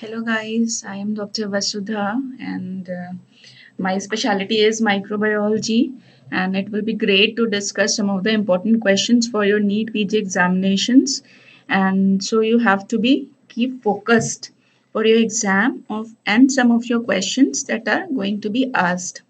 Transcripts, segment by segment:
Hello guys, I am Dr. Vasudha and my specialty is microbiology, and it will be great to discuss some of the important questions for your NEET PG examinations. And so you have to be keep focused for your exam of and some of your questions that are going to be asked.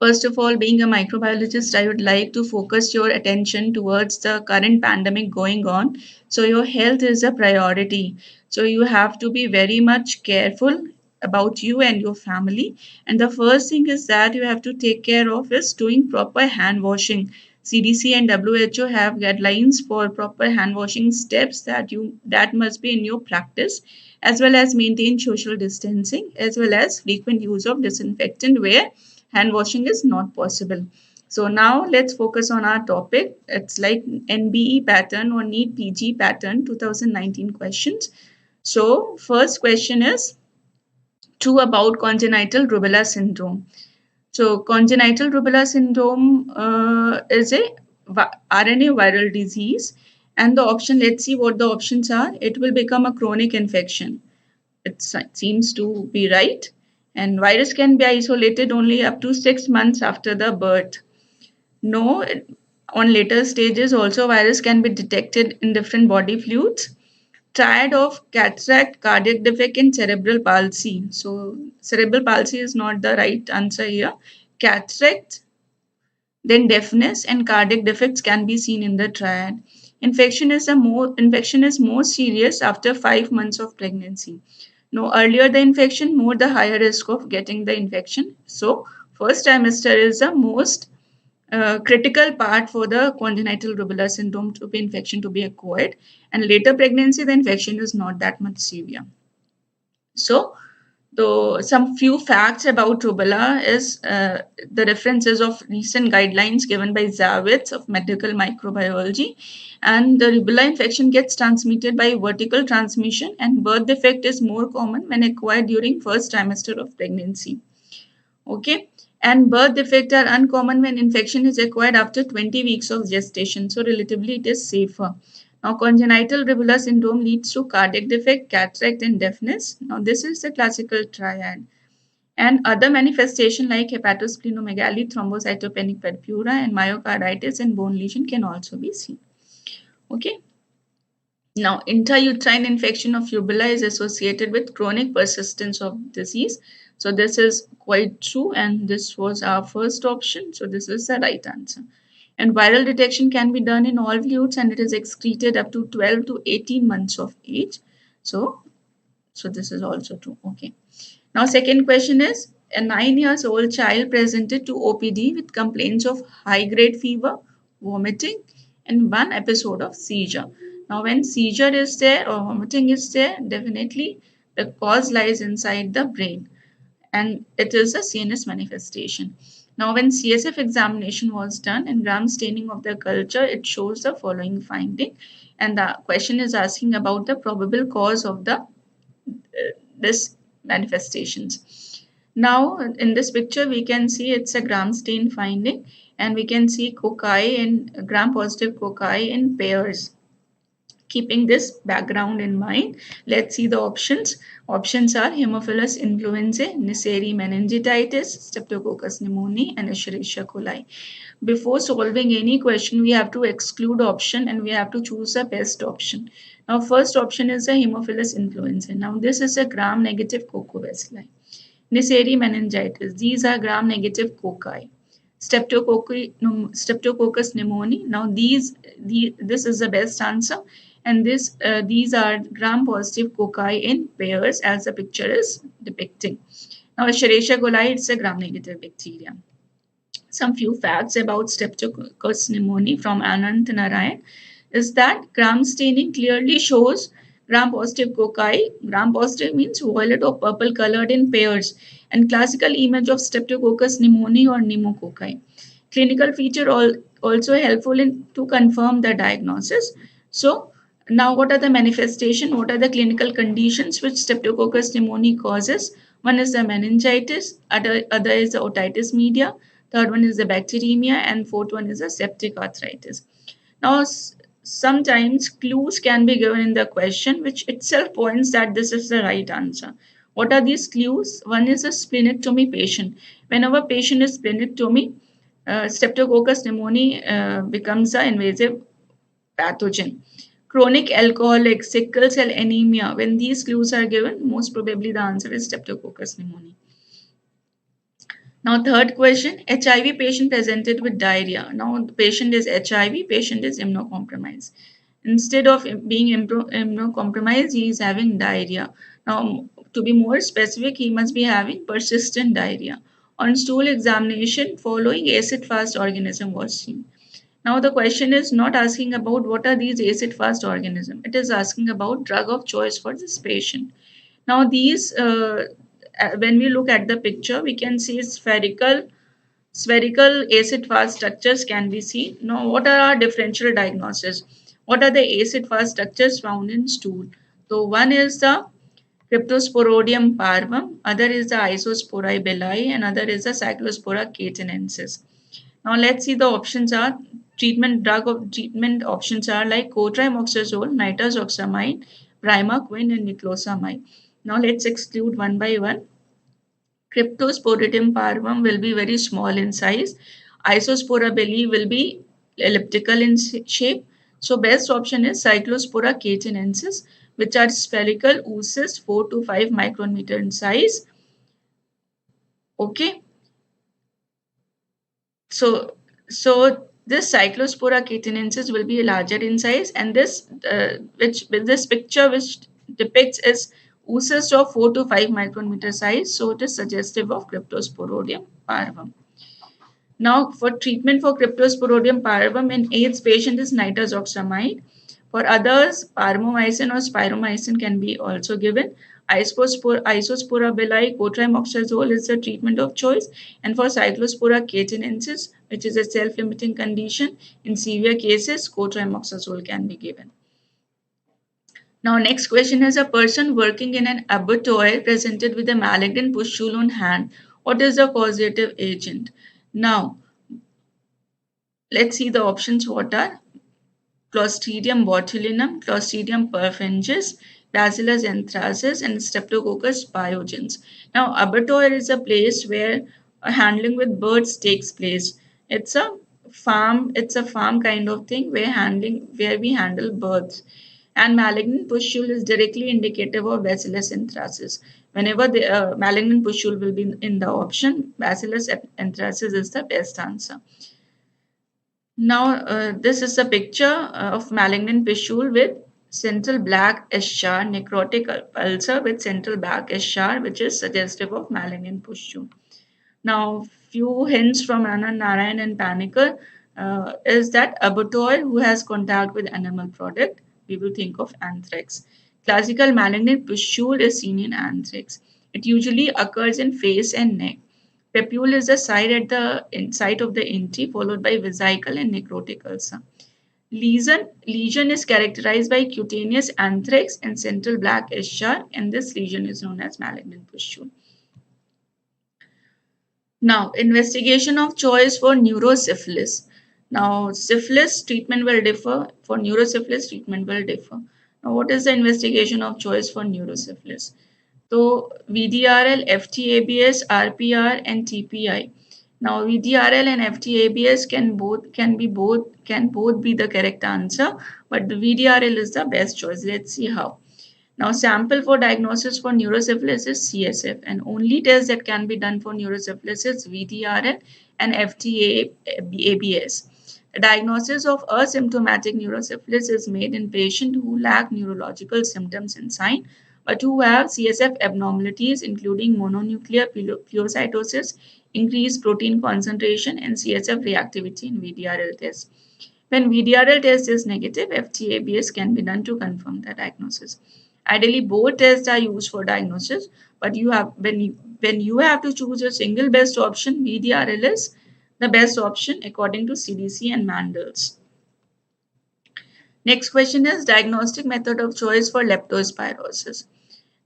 First of all, being a microbiologist, I would like to focus your attention towards the current pandemic going on. So, your health is a priority. So, you have to be very much careful about you and your family. And the first thing is that you have to take care of is doing proper hand washing. CDC and WHO have guidelines for proper hand washing steps that must be in your practice, as well as maintain social distancing, as well as frequent use of disinfectant where hand washing is not possible. So now let's focus on our topic. It's like NBE pattern or NEET PG pattern 2019 questions. So first question is true about congenital rubella syndrome. So congenital rubella syndrome is a RNA viral disease, and the option, let's see what the options are. It will become a chronic infection. It seems to be right. And virus can be isolated only up to 6 months after the birth. No, on later stages also virus can be detected in different body fluids. Triad of cataract, cardiac defect, and cerebral palsy. So cerebral palsy is not the right answer here. Cataract, then deafness and cardiac defects can be seen in the triad. Infection is more serious after 5 months of pregnancy. No earlier the infection, more the higher risk of getting the infection. So first trimester is the most critical part for the congenital rubella syndrome to be infection to be acquired, and later pregnancy the infection is not that much severe. So some few facts about rubella is the references of recent guidelines given by Zavitz of medical microbiology, and the rubella infection gets transmitted by vertical transmission, and birth defect is more common when acquired during first trimester of pregnancy. Okay, and birth defects are uncommon when infection is acquired after 20 weeks of gestation, so relatively it is safer. Now, congenital rubella syndrome leads to cardiac defect, cataract, and deafness. Now, this is the classical triad. And other manifestation like hepatosplenomegaly, thrombocytopenic purpura, and myocarditis and bone lesion can also be seen. Okay. Now, intrauterine infection of rubella is associated with chronic persistence of disease. So this is quite true, and this was our first option. So this is the right answer. And viral detection can be done in all fluids, and it is excreted up to 12 to 18 months of age. So this is also true. Okay. Now, second question is a 9 years old child presented to OPD with complaints of high grade fever, vomiting, and one episode of seizure. Now, when seizure is there or vomiting is there, definitely the cause lies inside the brain, and it is a CNS manifestation. Now, when CSF examination was done and gram staining of the culture, it shows the following finding, and the question is asking about the probable cause of the this manifestations. Now, in this picture, we can see it's a gram stain finding, and we can see cocci and gram positive cocci in pairs. Keeping this background in mind, let's see the options. Options are Haemophilus influenzae, Neisseria meningitis, Streptococcus pneumoniae, and Escherichia coli. Before solving any question, we have to exclude option and we have to choose the best option. Now, first option is a Haemophilus influenzae. Now, this is a gram-negative coccobacilli. Neisseria meningitis. These are gram-negative cocci. Streptococcus pneumoniae. Now, this is the best answer, and these are gram-positive cocci in pairs, as the picture is depicting. Now, Escherichia coli, it's a gram-negative bacteria. Some few facts about Streptococcus pneumoniae from Anant Narayan is that gram staining clearly shows gram-positive cocci. Gram-positive means violet or purple colored in pairs, and classical image of Streptococcus pneumoniae or pneumococci. Clinical feature also helpful to confirm the diagnosis. So now what are the manifestation? What are the clinical conditions which Streptococcus pneumoniae causes? One is the meningitis, other is the otitis media, third one is the bacteremia, and fourth one is the septic arthritis. Now, sometimes clues can be given in the question, which itself points that this is the right answer. What are these clues? One is a splenectomy patient. Whenever patient is splenectomy, Streptococcus pneumoniae becomes an invasive pathogen. Chronic alcoholic, sickle cell anemia, when these clues are given, most probably the answer is Streptococcus pneumoniae. Now, third question, HIV patient presented with diarrhea. Now, the patient is HIV, patient is immunocompromised. Instead of being immunocompromised, he is having diarrhea. Now, to be more specific, he must be having persistent diarrhea. On stool examination, following acid-fast organism was seen. Now, the question is not asking about what are these acid-fast organisms. It is asking about drug of choice for this patient. Now, these, when we look at the picture, we can see spherical acid-fast structures can be seen. Now, what are our differential diagnoses? What are the acid-fast structures found in stool? So, one is the Cryptosporidium parvum, other is the Isospora belli, and other is the Cyclospora catinensis. Now, let's see the options are treatment options are like cotrimoxazole, nitazoxamide, primaquine, and niclosamide. Now, let's exclude one by one. Cryptosporidium parvum will be very small in size. Isospora belli will be elliptical in shape. So best option is Cyclospora catinensis, which are spherical oocysts 4 to 5 micrometer in size. Okay. So this Cyclospora catinensis will be larger in size, and this picture which depicts is oocysts of 4 to 5 micrometer size, so it is suggestive of Cryptosporidium parvum. Now, for treatment for Cryptosporidium parvum in AIDS patient is nitazoxamide. For others, parmomycin or spiromycin can be also given. Isospora belli, cotrimoxazole is the treatment of choice. And for Cyclospora catinensis, which is a self-limiting condition, in severe cases, cotrimoxazole can be given. Now, next question is a person working in an abattoir presented with a malignant pustule on hand. What is the causative agent? Now, let's see the options. What are Clostridium botulinum, Clostridium perfringens, Bacillus anthracis, and Streptococcus pyogenes. Now, abattoir is a place where handling with birds takes place. It's a farm kind of thing where we handle birds. And malignant pustule is directly indicative of Bacillus anthracis. Whenever the malignant pustule will be in the option, Bacillus anthracis is the best answer. Now, this is a picture of malignant pustule with central black eschar, necrotic ulcer with central black eschar, which is suggestive of malignant pustule. Now, few hints from Anand Narayan and Panikkar is that abattoir who has contact with animal product, we will think of anthrax. Classical malignant pustule is seen in anthrax. It usually occurs in face and neck. Papule is the site of the entry, followed by vesicle and necrotic ulcer. Lesion is characterized by cutaneous anthrax and central black eschar, and this lesion is known as malignant pustule. Now, investigation of choice for neurosyphilis. Now, syphilis treatment will differ. For neurosyphilis, treatment will differ. Now, what is the investigation of choice for neurosyphilis? So, VDRL, FTABS, RPR, and TPI. Now, VDRL and FTABS can both be the correct answer, but the VDRL is the best choice. Let's see how. Now, sample for diagnosis for neurosyphilis is CSF, and only test that can be done for neurosyphilis is VDRL and FTABS. The diagnosis of asymptomatic neurosyphilis is made in patients who lack neurological symptoms and signs, but who have CSF abnormalities, including mononuclear phagocytosis, increased protein concentration, and CSF reactivity in VDRL test. When VDRL test is negative, FTABS can be done to confirm the diagnosis. Ideally, both tests are used for diagnosis, but when you have to choose a single best option, VDRL is the best option according to CDC and Mandels. Next question is diagnostic method of choice for leptospirosis.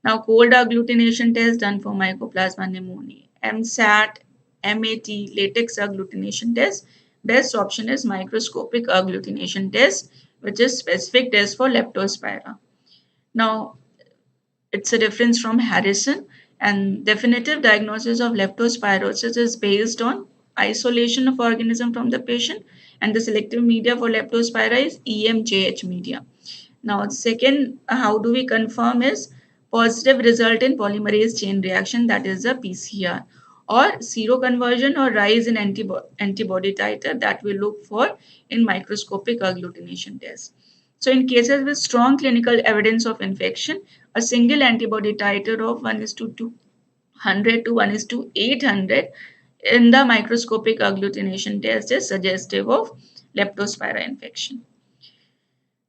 Now, cold agglutination test done for Mycoplasma pneumoniae. MSAT, MAT, latex agglutination test. Best option is microscopic agglutination test. which is specific test for leptospira. Now, it's a difference from Harrison, and definitive diagnosis of leptospirosis is based on isolation of organism from the patient, and the selective media for leptospira is EMJH media. Now, second, how do we confirm is positive result in polymerase chain reaction, that is a PCR, or seroconversion or rise in antibody titer that we look for in microscopic agglutination test. So, in cases with strong clinical evidence of infection, a single antibody titer of 1 is to 200 to 1 is to 800 in the microscopic agglutination test is suggestive of leptospira infection.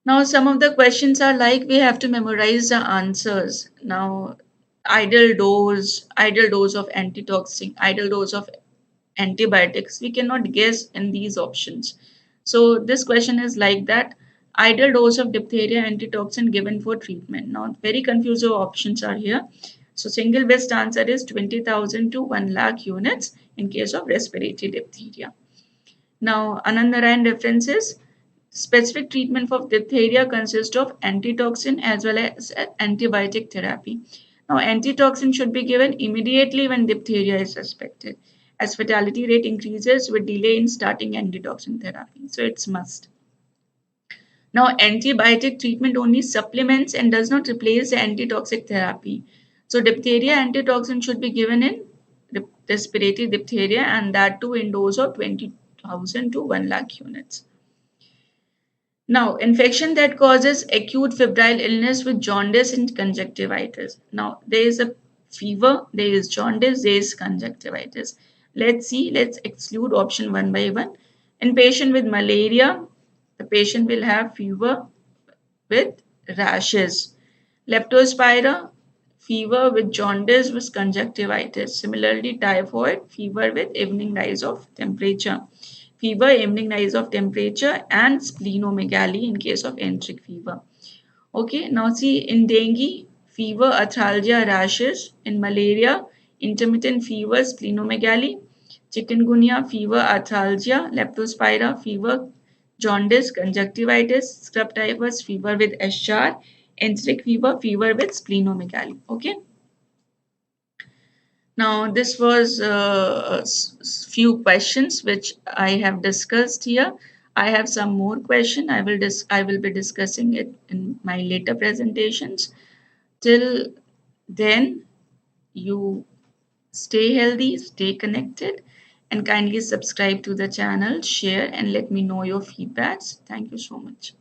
Now, some of the questions are like we have to memorize the answers. Now, ideal dose of antitoxin, ideal dose of antibiotics. We cannot guess in these options. So, this question is like that. Ideal dose of diphtheria antitoxin given for treatment. Now, very confusing options are here. So, single best answer is 20,000 to 1 lakh units in case of respiratory diphtheria. Now, Anand Narayan references specific treatment for diphtheria consists of antitoxin as well as antibiotic therapy. Now, antitoxin should be given immediately when diphtheria is suspected, as fatality rate increases with delay in starting antitoxin therapy. So, it's must. Now, antibiotic treatment only supplements and does not replace the antitoxic therapy. So, diphtheria antitoxin should be given in respiratory diphtheria, and that too in dose of 20,000 to 1 lakh units. Now, infection that causes acute febrile illness with jaundice and conjunctivitis. Now, there is a fever, there is jaundice, there is conjunctivitis. Let's exclude option one by one. In patient with malaria, the patient will have fever with rashes. Leptospira, fever with jaundice with conjunctivitis. Similarly, typhoid, fever with evening rise of temperature. Fever, evening rise of temperature, and splenomegaly in case of enteric fever. Okay, now see in dengue, fever, arthralgia, rashes. In malaria, intermittent fever, splenomegaly. Chikungunya, fever, arthralgia. Leptospira, fever, jaundice, conjunctivitis. Scrub typhus, fever with eschar. Enteric fever, fever with splenomegaly. Okay. Now, this was a few questions which I have discussed here. I have some more question. I will be discussing it in my later presentations. Till then, you stay healthy, stay connected, and kindly subscribe to the channel, share, and let me know your feedbacks. Thank you so much.